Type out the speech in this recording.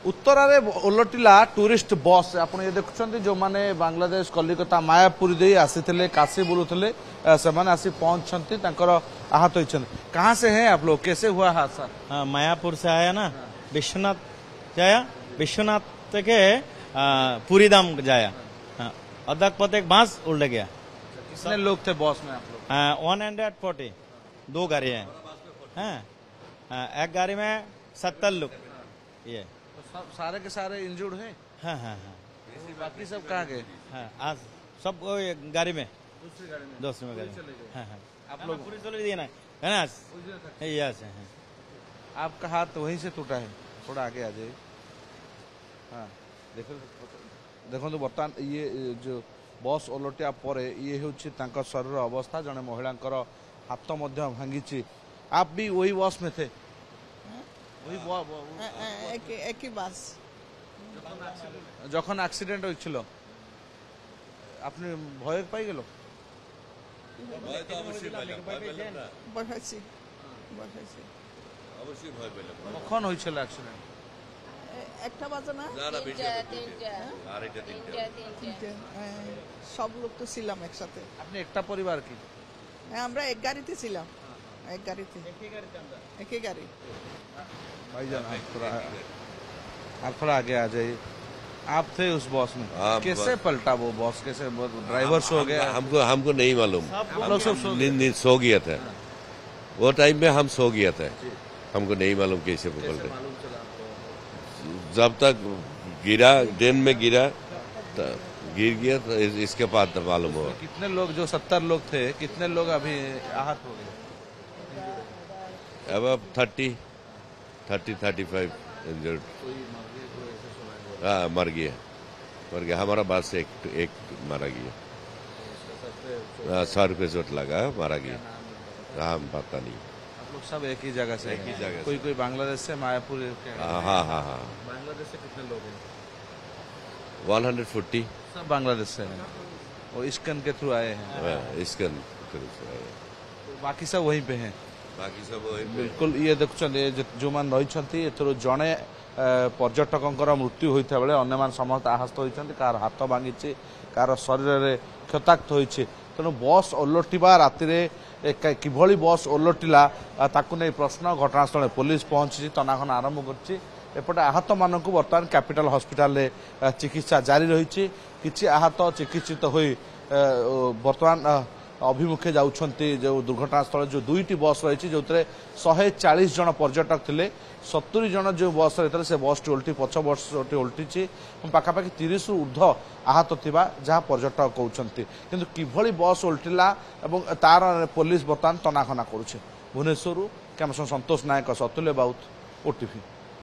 उत्तरारे ओलटिला tourist bus आप ये देखुं जो मैंने बांग्लादेश कलिकता मायापुरी दे आसी काशी बुलूले से आसी पहुंचती आहत होती। कहाँ से हैं आप लोग, कैसे हुआ हादसा? हाँ, मायापुर से आया ना, विश्वनाथ जाया, विश्वनाथ के पूरी धाम जाया, अदक पत एक बांस उल्ट गया। कितने लोग थे बस में आप लोग? 140, 2 गाड़ी है। हाँ, एक गाड़ी में 70 लोग। ये सब सारे के सारे इंजर्ड हैं? हाँ हाँ हाँ। बाकी सब कहाँ गए? हाँ, आज सब गाड़ी में, दूसरी गाड़ी में, दोस्त में गाड़ी में। हाँ हाँ, आप लोग पूरी चले दिए ना, है ना? यस। आपका हाथ वहीं से टूटा है, थोड़ा आगे आ जाइए। हाँ, देखो देखो तो बर्तमान ये जो बस ओलटिया पर ये हूँ शरीर अवस्था, जड़े महिला हाथ भांगी। आप भी वही बस में थे? एक ही बस যখন অ্যাক্সিডেন্ট হয়েছিল আপনি ভয় পাই গেল? কখন হয়েছিল অ্যাক্সিডেন্ট? একটা বাজে না, সব লোক তো ছিলাম একসাথে। আপনি একটা পরিবার কি? আমরা এক গাড়িতে ছিলাম, एक गाड़ी थी, एक ही गाड़ी। भाईजान आप थोड़ा आगे आ जाइए। आप थे उस बस में, कैसे पलटा वो बस, कैसे ड्राइवर सो गया? हमको नहीं मालूम, हम लोग सब नींद सो गया था। वो टाइम में हम सो गया था, हमको नहीं मालूम कैसे पलटे। जब तक गिरा, ट्रेन में गिरा, गिर गया तो इसके बाद मालूम हुआ। कितने लोग, जो 70 लोग थे, कितने लोग अभी आहत हो गए? अब 30-35 इंजर्ड। हाँ, मर गया। हमारा बात से एक मारा गया। 100 रुपये चोट लगा, मारा गया। हाँ, पता नहीं। आप लोग सब एक ही जगह से? एक ही जगह। कोई बांग्लादेश से, मायापुर? हाँ। बांग्लादेश से कितने लोग हैं? 140। सब बांग्लादेश से हैं और इस्कन के थ्रू आए हैं? इस्कन बाकी सब वहीं पे हैं? बाकी सब बिल्कुल। ये देखुं जो मैंने रही जड़े पर्यटक मृत्यु होता बेले अन्य समस्त आहत होती, कार हाथ भांगी, कार शरीर में क्षताक्त होती। तेणु बस ओलटिबा राति किभली बस ओलटिला ताकू नहीं प्रश्न। घटनास्थल पुलिस पहुंची तनाखन आरंभ करछि। एपटे आहत मानक बर्तमान कैपिटल हॉस्पिटल चिकित्सा जारी रही। किछि आहत चिकित्सित होई बर्तमान अभिमुखे जाउछंती। जो दुर्घटनास्थल जो 2टी बस रही जो 140 जन पर्यटक थे, 70 जन जो बस रही से बस टी उल्टी, पछ बस टी उल्टी, पाखापाखि 30 रु ऊर्ध्व आहत थिबा जहाँ पर्यटक कहते। किंतु किभली बस उल्टिला एवं तार पुलिस बर्तमान तनाखना करुछे। भुवनेश्वर कैमरा संतोष नायक, सतुल्य बाउत, ओटीवी।